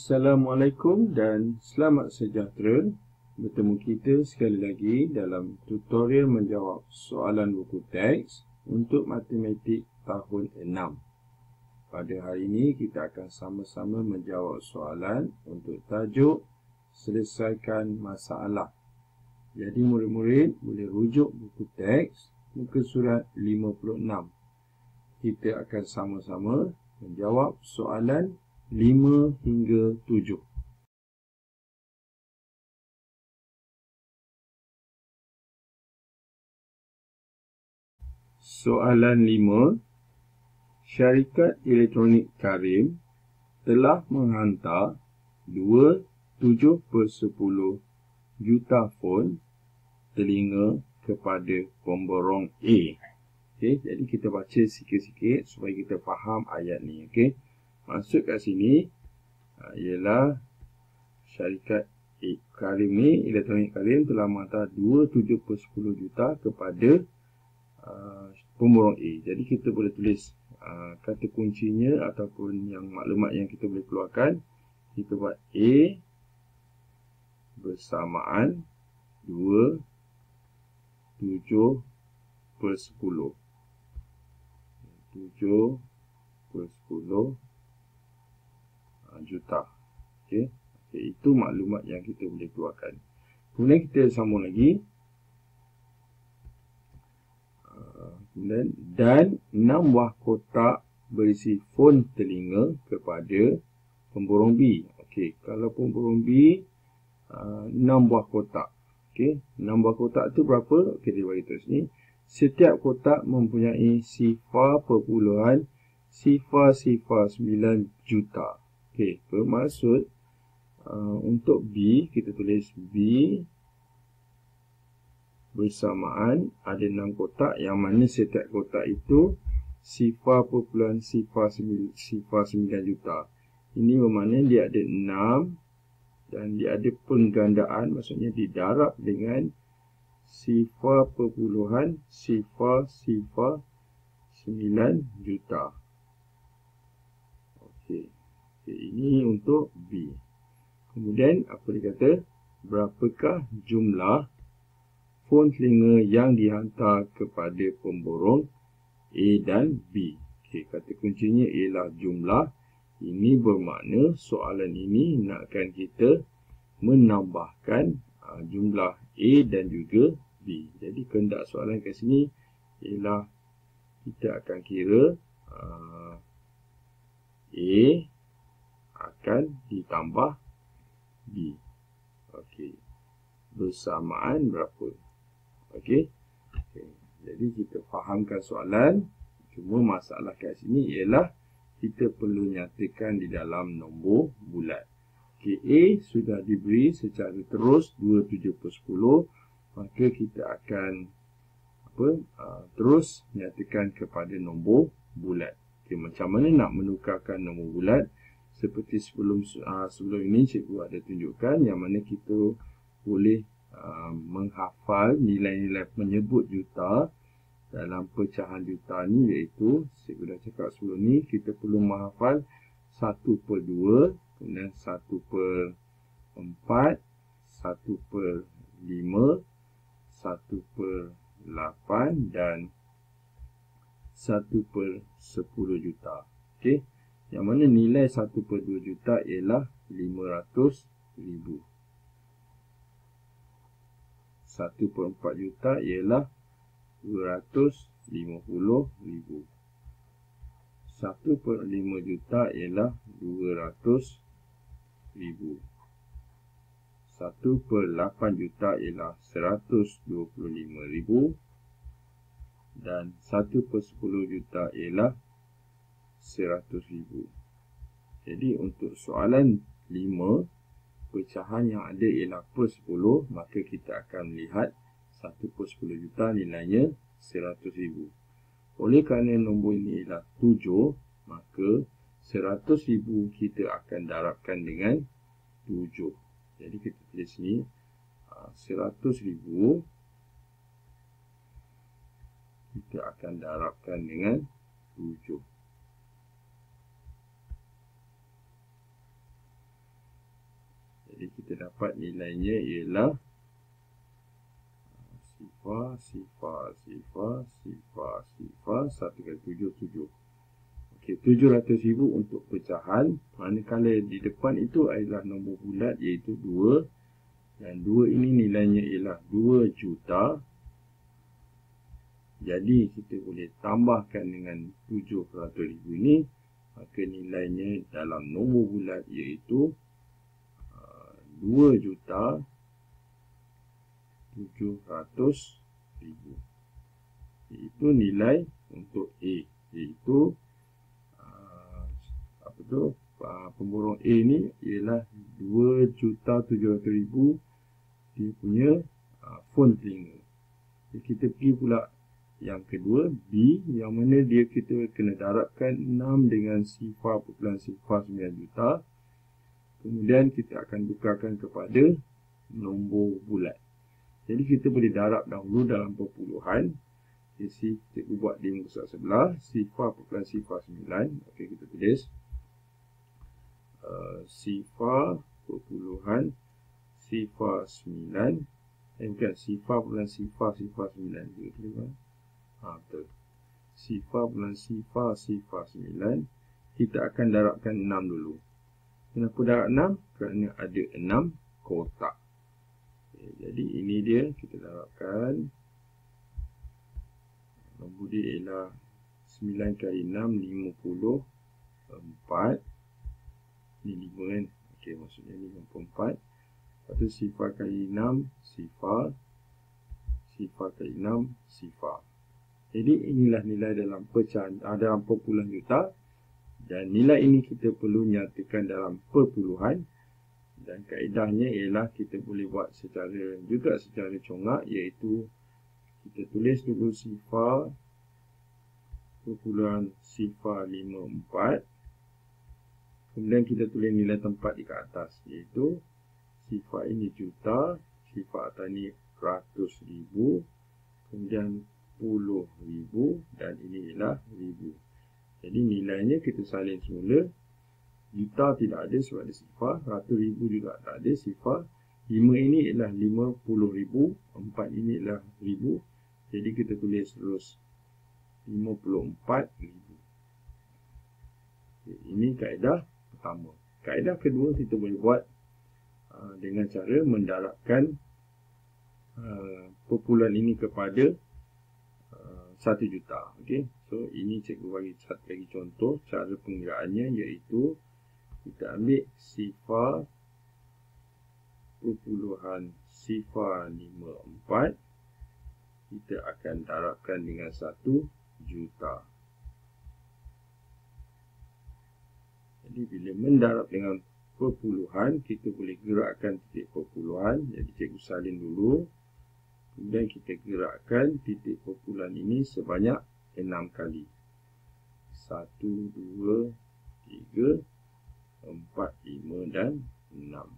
Assalamualaikum dan selamat sejahtera. Bertemu kita sekali lagi dalam tutorial menjawab soalan buku teks untuk matematik tahun 6. Pada hari ini kita akan sama-sama menjawab soalan untuk tajuk selesaikan masalah. Jadi murid-murid boleh rujuk buku teks muka surat 56. Kita akan sama-sama menjawab soalan 5 hingga 7. Soalan 5. Syarikat elektronik Karim telah menghantar 2 7/10 juta fon telinga kepada pemborong A. Okey, jadi kita baca sikit-sikit supaya kita faham ayat ni. Okey. Maksud kat sini ialah syarikat Karim ni, elektronik Karim telah menghantar 2 7/10 juta kepada pemborong A. Jadi kita boleh tulis kata kuncinya ataupun yang maklumat yang kita boleh keluarkan. Kita buat A bersamaan 2 7/10. 7/10 juta. Okey. Itu maklumat yang kita boleh keluarkan. Kemudian kita sambung lagi. Dan 6 buah kotak berisi fon telinga kepada pemborong B. Okey, kalau pemborong B 6 buah kotak. Okey, 6 buah kotak tu berapa? Okey, dia bagi tulis ni. Setiap kotak mempunyai 0.009 juta. Okey, bermaksud untuk B, kita tulis B bersamaan ada 6 kotak yang mana setiap kotak itu 0.009 juta. Ini bermakna dia ada 6 dan dia ada penggandaan, maksudnya didarab dengan 0.009 juta. Okey. Ini untuk B. Kemudian apa dia kata? Berapakah jumlah fon telinga yang dihantar kepada pemborong A dan B? Okey, kata kuncinya ialah jumlah. Ini bermakna soalan ini nakkan kita menambahkan jumlah A dan juga B. Jadi kehendak soalan kat sini ialah kita akan kira A akan ditambah B. Okey. Bersamaan berapa? Okey. Jadi kita fahamkan soalan. Cuma masalah kat sini ialah kita perlu nyatakan di dalam nombor bulat. Okey, A sudah diberi secara terus 2 7/10. Maka kita akan terus nyatakan kepada nombor bulat. Okey, macam mana nak menukarkan nombor bulat? Seperti sebelum ini cikgu ada tunjukkan yang mana kita boleh menghafal nilai-nilai penyebut juta dalam pecahan juta ni, iaitu cikgu dah cakap sebelum ni kita perlu menghafal 1/2, kemudian 1/4, 1/5, 1/8 dan 1/10 juta. Okey. Yang mana nilai 1/2 juta ialah 500,000. 1/4 juta ialah 250,000. 1/5 juta ialah 200,000. 1/8 juta ialah 125,000. Dan 1/10 juta ialah 100,000. Jadi untuk soalan 5, pecahan yang ada ialah per 10, maka kita akan melihat 1/10 juta nilainya 100,000. Oleh kerana nombor ini ialah 7, maka 100,000 kita akan darabkan dengan 7. Jadi kita tulis ni 100,000 kita akan darabkan dengan 7. kita dapat nilainya ialah sifar 1 kali 7, 7. Okey, 700,000 untuk pecahan. Manakala di depan itu adalah nombor bulat iaitu 2. Dan 2 ini nilainya ialah 2 juta. Jadi kita boleh tambahkan dengan 700,000 ini. Maka nilainya dalam nombor bulat iaitu 2,700,000. Itu nilai untuk A. Iaitu pemborong A ni ialah 2,700,000 dia punya phone telinga. Jadi kita pergi pula yang kedua, B, yang mana dia kita kena darabkan 6 dengan sifar 0.09 juta. Kemudian kita akan tukarkan kepada nombor bulat. Jadi kita boleh darab dahulu dalam perpuluhan. Jadi cikgu buat di muka surat sebelah, sifar 0.09. Okey, kita tulis sifar perpuluhan sifar 9. Bukan, sifar 9. Betul. Sifar 9. Kita akan darabkan 6 dulu. Kenapa darab 6? Kerana ada 6 kotak. Okay, jadi ini dia, kita darabkan. Nombor dia ialah 9 kali 6, 54. Ini 5 kan? Okey, maksudnya 54. Lepas tu sifar kali 6, sifar. Sifar kali 6, sifar. Jadi inilah nilai dalam pecahan, dalam perpuluhan juta. Dan nilai ini kita perlu nyatakan dalam perpuluhan. Dan kaedahnya ialah kita boleh buat secara congak, iaitu kita tulis dulu sifar perpuluhan sifar 54. Kemudian kita tulis nilai tempat di kat atas, iaitu sifar ini juta, sifar atas ni 100,000, kemudian 10,000 dan ini ialah 1,000. Jadi nilainya kita salin semula. Juta tidak ada sebab ada sifar, 100,000 juga tak ada sifar. 5 ini ialah 50,000, 4 ini ialah 1,000. Jadi kita tulis terus 54,000. Okay, ini kaedah pertama. Kaedah kedua kita boleh buat dengan cara mendarabkan perpuluhan ini kepada 1 juta. Okey, so ini cikgu bagi satu lagi contoh cara pengiraannya, iaitu kita ambil sifar perpuluhan sifar 54, kita akan darabkan dengan 1 juta. Jadi bila mendarab dengan perpuluhan, kita boleh gerakkan titik perpuluhan. Jadi cikgu salin dulu. Kemudian kita gerakkan titik perpuluhan ini sebanyak 6 kali. 1, 2, 3, 4, 5 dan 6.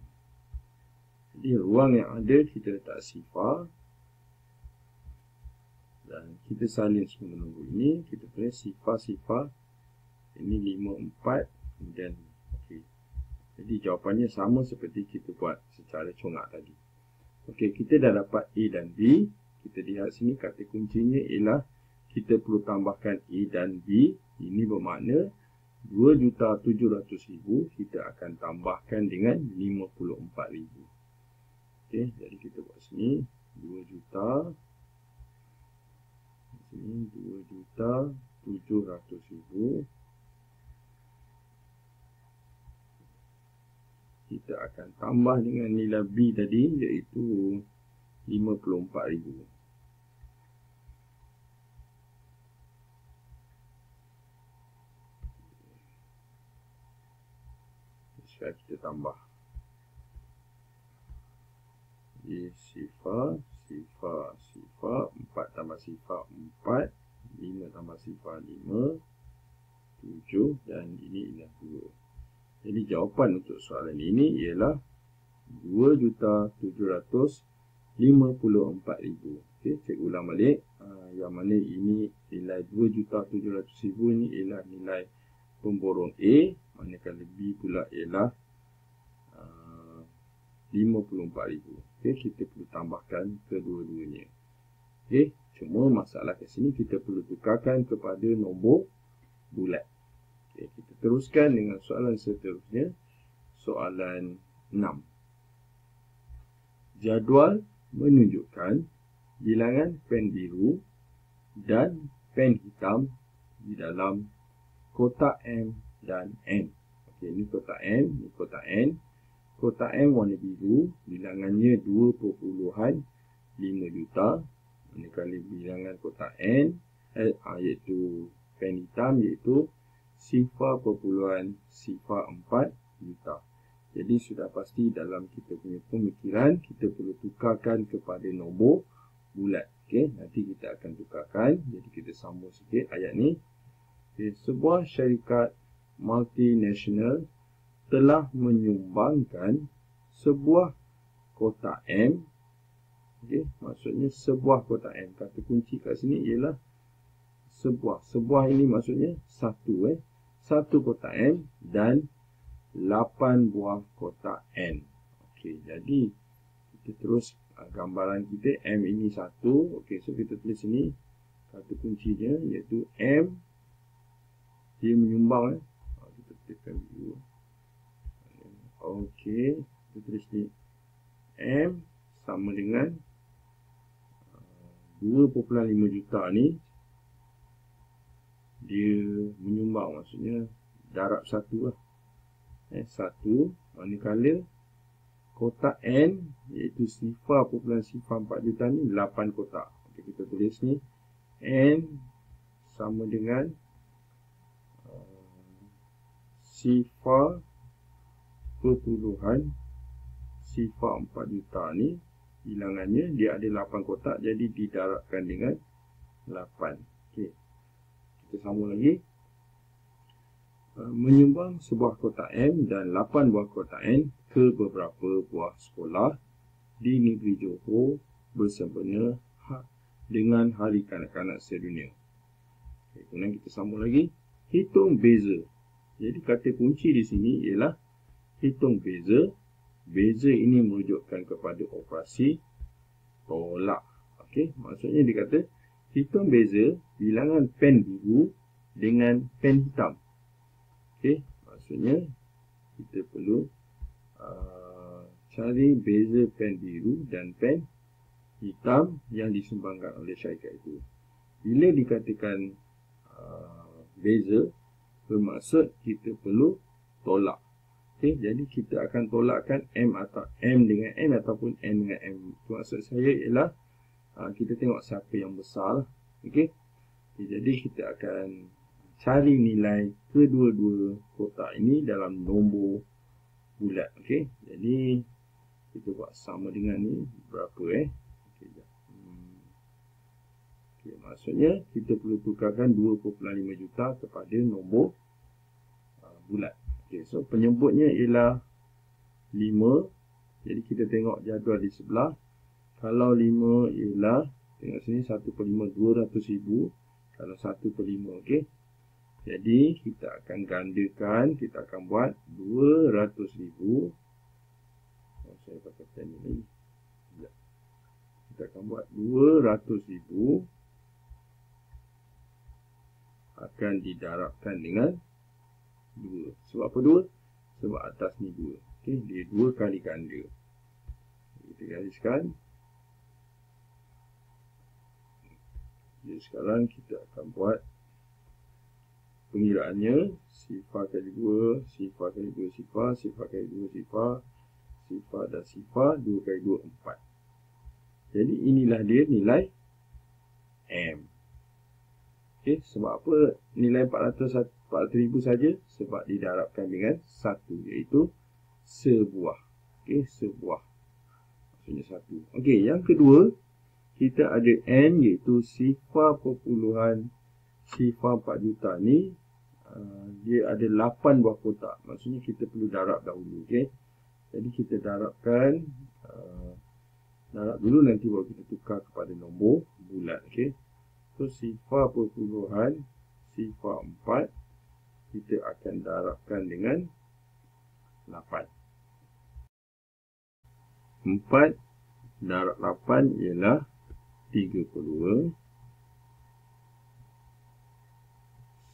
Jadi ruang yang ada kita letak sifar. Dan kita salin semua nombor ini. Kita tulis sifar. Ini 54. Kemudian okay. Jadi jawapannya sama seperti kita buat secara congak tadi. Okey, kita dah dapat A dan B. Kita lihat sini kata kuncinya ialah kita perlu tambahkan A dan B. Ini bermakna 2,700,000 kita akan tambahkan dengan 54,000. Okey, jadi kita buat sini 2 juta. Sini 2,700,000. Kita akan tambah dengan nilai B tadi, iaitu 54,000. Sekarang kita tambah. Jadi sifar, 4 tambah sifar 4, 5 tambah sifar 5, 7 dan ini ialah 2. Jadi jawapan untuk soalan ini ialah 2,754,000. Okey, cikgu ulang balik. Yang mana ini nilai 2,700,000 ini ialah nilai pemborong A. Manakala B pula ialah 54,000. Okey, kita perlu tambahkan kedua-duanya. Okey, cuma masalah kat sini kita perlu tukarkan kepada nombor bulat. Okey, kita teruskan dengan soalan seterusnya. Soalan 6. Jadual menunjukkan bilangan pen biru dan pen hitam di dalam kotak M dan N. Okey, ini kotak M, ini kotak N. Kotak M warna biru, bilangannya 2.5 juta. Manakala bilangan kotak N iaitu pen hitam iaitu 0.04 juta. Jadi sudah pasti dalam kita punya pemikiran kita perlu tukarkan kepada nombor bulat. Okey, nanti kita akan tukarkan. Jadi kita sambung sikit ayat ni. Okay, sebuah syarikat multinasional telah menyumbangkan sebuah kotak M. Okey, maksudnya sebuah kotak M. Kata kunci kat sini ialah sebuah. Sebuah ini maksudnya satu. Satu kotak M dan 8 buah kotak N. Okey, jadi kita terus gambaran kita M ini satu. Okey, so kita tulis sini kata kuncinya iaitu M dia menyumbang. Kita tekan dulu. Okey, kita tulis ni M sama dengan 2.5 juta ni dia menyumbang, maksudnya darab satu lah. Satu, manakala kotak N iaitu 0.04 juta ni 8 kotak. Okay, kita tulis ni N sama dengan 0.04 juta ni bilangannya dia ada 8 kotak, jadi didarabkan dengan 8. Okay, kita sambung lagi. Menyumbang sebuah kotak M dan 8 buah kotak N ke beberapa buah sekolah di negeri Johor bersempena dengan Hari Kanak-Kanak Sedunia. Okay, kemudian kita sambung lagi. Hitung beza. Jadi kata kunci di sini ialah hitung beza. Beza ini merujukkan kepada operasi tolak. Okey, maksudnya dia kata hitung beza bilangan pen biru dengan pen hitam. Okey, maksudnya kita perlu cari beza pen biru dan pen hitam yang disumbangkan oleh syarikat itu. Bila dikatakan beza, bermaksud kita perlu tolak. Okey, jadi kita akan tolakkan M atau M dengan N ataupun N dengan M. Maksud saya ialah kita tengok siapa yang besar. Okey, jadi kita akan cari nilai kedua-dua kotak ini dalam nombor bulat. Okey, jadi kita buat sama dengan ni berapa Okey, maksudnya kita perlu tukarkan 2.5 juta kepada nombor bulat. Okey, so penyebutnya ialah 5. Jadi kita tengok jadual di sebelah. Kalau 5 ialah, tengok sini 1/5 200,000. Kalau 1/5, okey. Jadi kita akan gandakan, kita akan buat 200,000. Saya pakai pen ni. Kita akan buat 200,000 akan didarabkan dengan 2. Sebab apa 2? Sebab atas ni 2. Okey, dia 2 kali ganda. Kita gariskan. Jadi sekarang kita akan buat pengiraannya. Sifar kali 2, sifar kali 2 sifar, sifar kali 2 sifar, sifar dan sifar, 2 kali 2 4. Jadi inilah dia nilai M. Okey, sebab apa nilai 400,000 saja? Sebab didarabkan dengan 1, iaitu sebuah. Okey, sebuah. Maksudnya 1. Okey, yang kedua, kita ada N iaitu 0.04 juta ni. Dia ada 8 buah kotak. Maksudnya kita perlu darab dahulu. Okey, jadi kita darabkan. Darab dulu, nanti baru kita tukar kepada nombor bulat. Okey, so 0.04 kita akan darabkan dengan 8. 4 darab 8 ialah 32.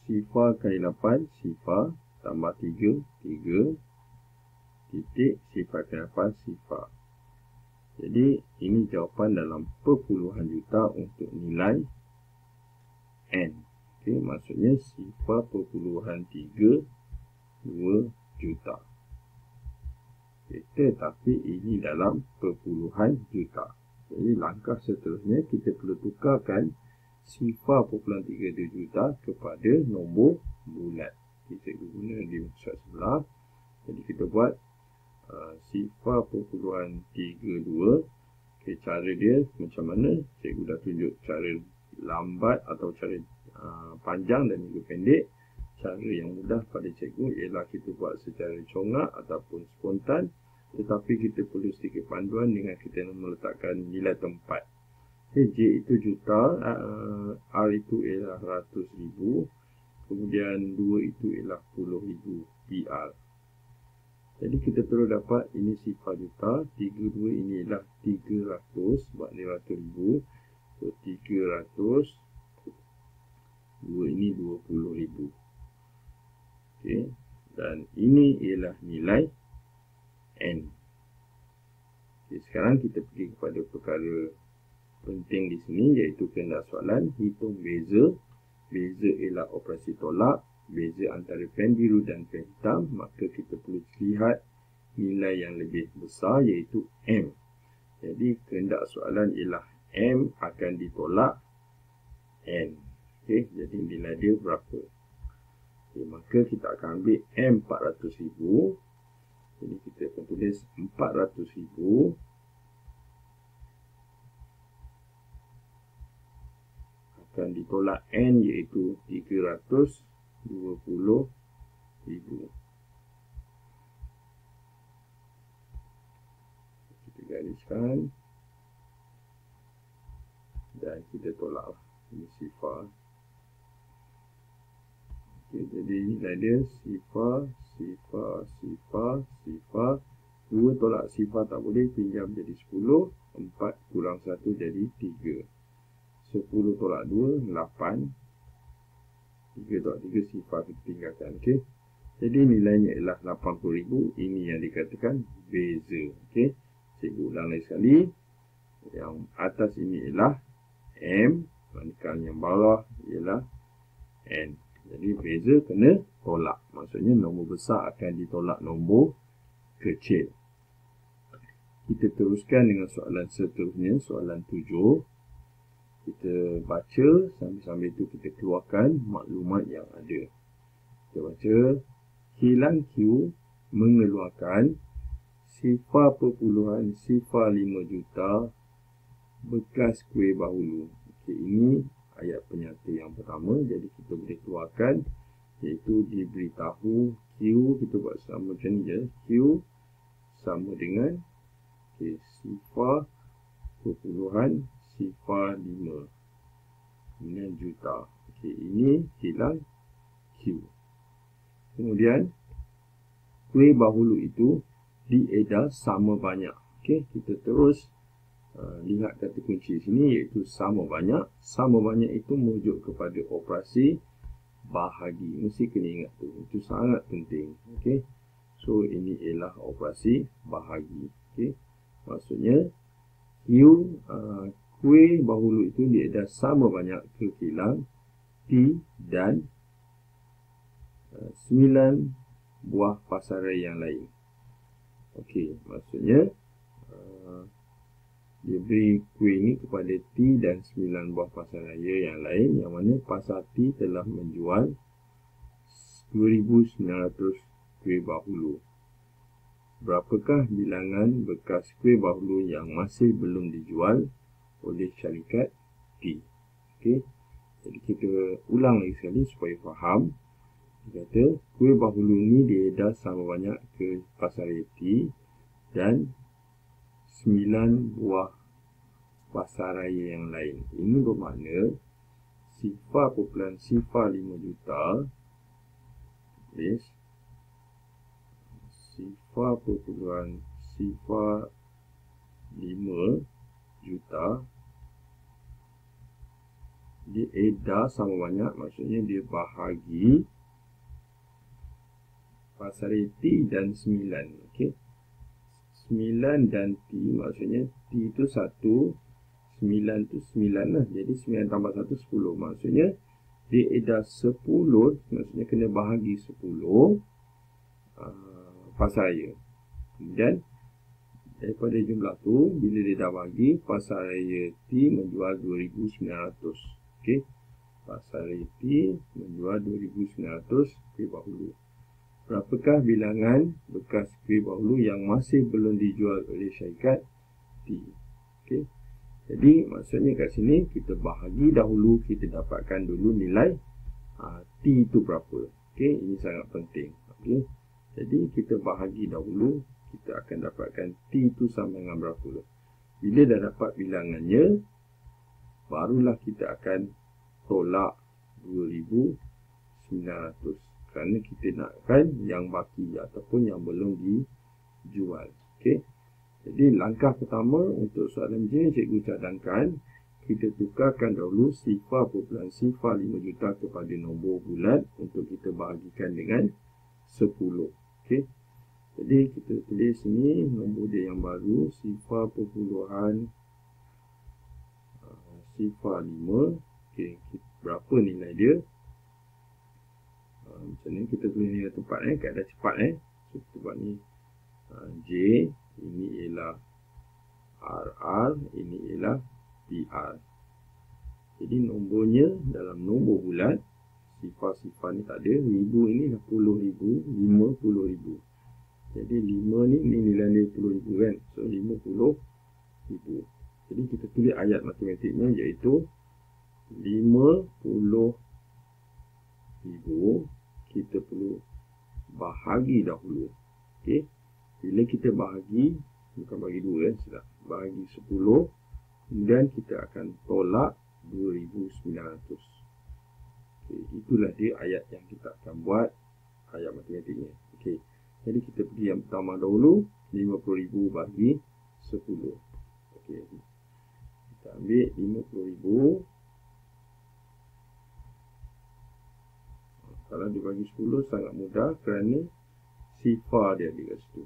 Sifar kali 8, sifar. Tambah 3, 3. Titik, sifar kali 8, sifar. Jadi, ini jawapan dalam perpuluhan juta untuk nilai N. Okay, maksudnya sifar perpuluhan 3, 2 juta. Okay, tetapi ini dalam perpuluhan juta. Jadi, langkah seterusnya kita perlu tukarkan sifar perpuluhan 32 juta kepada nombor bulat. Kita guna di muka sebelah. Jadi, kita buat sifar perpuluhan 32. Okay, cara dia macam mana? Cikgu dah tunjuk cara lambat atau cara panjang dan juga pendek. Cara yang mudah pada cikgu ialah kita buat secara congak ataupun spontan. Tetapi kita perlu sedikit panduan dengan kita meletakkan nilai tempat. Okay, J itu juta, R itu ialah ratus ribu, kemudian 2 itu ialah 10,000 PR. Jadi kita terus dapat ini sifar juta, 32 ini ialah 300, sebab ni ratus ribu. So 300, 2 ini 20,000. Okay. Dan ini ialah nilai N. Okay, sekarang kita pergi kepada perkara penting di sini, iaitu kehendak soalan. Hitung beza. Beza ialah operasi tolak. Beza antara pen biru dan pen hitam. Maka kita perlu lihat nilai yang lebih besar, iaitu M. Jadi kehendak soalan ialah M akan ditolak N. Okay, jadi nilai dia berapa? Okay, maka kita akan ambil M 400,000. Jadi kita akan tulis 400,000 akan ditolak N, iaitu 320,000. Kita gariskan dan kita tolak ini sifar. Okay, jadi nilai dia sifar, sifar, sifar, sifar. 2 tolak sifar tak boleh, pinjam jadi 10. 4 kurang 1 jadi 3. 10 tolak 2, 8. 3 tolak 3, sifar kita tinggalkan. Okay. Jadi nilainya ialah 80,000. Ini yang dikatakan beza. Okay. Cikgu ulang lagi sekali. Yang atas ini ialah M. Manakala yang bawah ialah N. Jadi beza kena tolak. Maksudnya nombor besar akan ditolak nombor kecil. Kita teruskan dengan soalan seterusnya. Soalan 7. Kita baca, sambil-sambil itu kita keluarkan maklumat yang ada. Kita baca, kilang Q mengeluarkan sifar perpuluhan sifar 5 juta bekas kuih bahulu. Okay, ini ayat penyata yang pertama. Jadi kita boleh keluarkan, iaitu diberitahu Q, kita buat sama macam ni je. Q sama dengan sifar perpuluhan sifar 5 juta. Okay, ini kilang Q. Kemudian kuih bahulu itu diedar sama banyak. Okay, kita terus lihat kata kunci sini, iaitu sama banyak. Sama banyak itu merujuk kepada operasi bahagi. Mesti kena ingat tu. Itu sangat penting. Okay. So ini ialah operasi bahagi. Okay. Maksudnya kuih bahulu itu diedar sama banyak ke kilang T dan 9 buah pasaraya yang lain. Okey, maksudnya dia beri kuih ini kepada T dan 9 buah pasaraya yang lain, yang mana pasar T telah menjual 2,900 kuih bahulu. Berapakah bilangan bekas kuih bahulu yang masih belum dijual oleh syarikat T? Okey. Jadi kita ulang lagi sekali supaya faham. Dia kata kuih bahulu ni diedar sama banyak ke pasaraya T dan 9 buah pasaraya yang lain. Ini bermakna sifar perpuluhan sifar 5 juta. Sifar perpuluhan sifar 5 juta diedar sama banyak, maksudnya dia bahagi pasal T dan 9. Okey. 9 dan T, maksudnya T itu 1, 9 tu 9 lah. Jadi 9 tambah 1, 10. Maksudnya diedar 10, maksudnya kena bahagi 10 pasal raya. Kemudian daripada jumlah tu, bila dia dah bagi, pasal raya T menjual 2,900. Okey. Pasal raya T menjual 2,900 kuih bahulu. Berapakah bilangan bekas kuih bahulu yang masih belum dijual oleh syarikat T? Okey. Jadi maksudnya kat sini kita bahagi dahulu, kita dapatkan dulu nilai T itu berapa. Okey, ini sangat penting. Okey. Jadi kita bahagi dahulu, kita akan dapatkan T itu sama dengan berapa. Bila dah dapat bilangannya, barulah kita akan tolak 2,900. Kerana kita nakkan yang baki ataupun yang belum dijual. Okey. Jadi langkah pertama untuk soalan macam ni, cikgu cadangkan kita tukarkan dahulu sifar 5 juta kepada nombor bulat untuk kita bahagikan dengan 10. Okey. Jadi kita tulis sini nombor dia yang baru, sifar 5. Okey, berapa nilai dia? Macam ni kita tulis nilai tempat keadaan cepat So kita buat ni J, ini ialah RR, ini ialah PR. Jadi nombornya dalam nombor bulat, sifar-sifar ni tak ada, ribu ini dah 10,000, 50,000. Jadi 5 ni nilai dia 10,000 kan. So 50,000. Jadi kita tulis ayat matematiknya iaitu 50,000 kita perlu bahagi dahulu. Okey. Bila kita bahagi, bukan bagi 2 silap. Bahagi 10, kemudian kita akan tolak 2,900. Okey, itulah dia ayat yang kita akan buat, ayat matematiknya. Okey. Jadi kita pergi yang pertama dahulu, 50,000 bagi 10. Okey. Kita ambil 50,000. Kalau dibagi 10 sangat mudah kerana sifar dia di kat situ.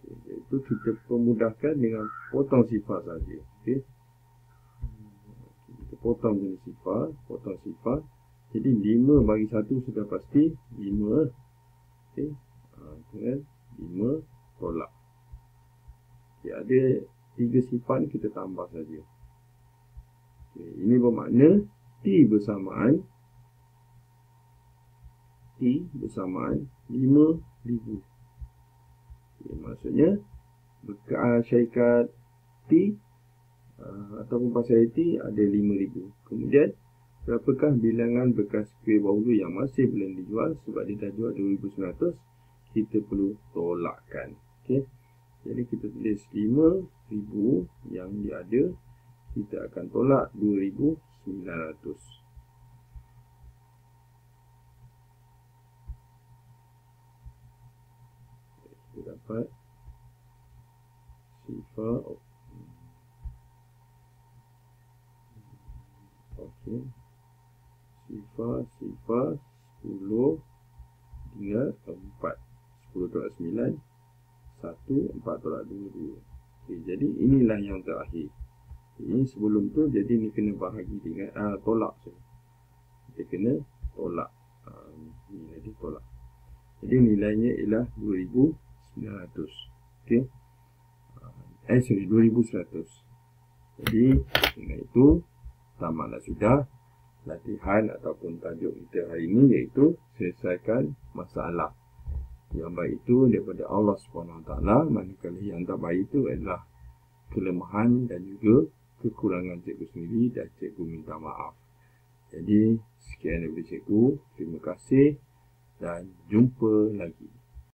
Okay, iaitu kita permudahkan dengan potong sifar saja. Okey. Kita potong jenis sifar, potong sifar. Jadi 5 bagi 1 sudah pasti 5. Okey. Kemudian 5 tolak. Okey, ada 3 sifar ni kita tambah saja. Okey, ini bermakna T bersamaan 5,000. Okay, maksudnya bekas syarikat T ataupun pasal T ada 5,000. Kemudian berapakah bilangan bekas kuih bahulu yang masih belum dijual? Sebab dia dah jual 2,900, kita perlu tolakkan. Okay. Jadi kita tulis 5,000 yang dia ada, kita akan tolak 2,900. Kita dapat sifar. Okey. Sifar 10 tinggal 4. 10 tolak 9, 1, 4 tolak 2, 2. Okey, jadi inilah yang terakhir. Ini sebelum tu, jadi ni kena bahagi dengan tolak. Kita kena tolak. Nilai dia tolak. Jadi nilainya ialah 2,900. Okey. 2,100. Jadi dengan itu tamatlah sudah latihan ataupun tajuk kita hari ini, iaitu selesaikan masalah. Yang baik itu daripada Allah SWT, manakala yang tak baik itu adalah kelemahan dan juga kekurangan cikgu sendiri, dan cikgu minta maaf. Jadi sekian daripada cikgu, terima kasih dan jumpa lagi.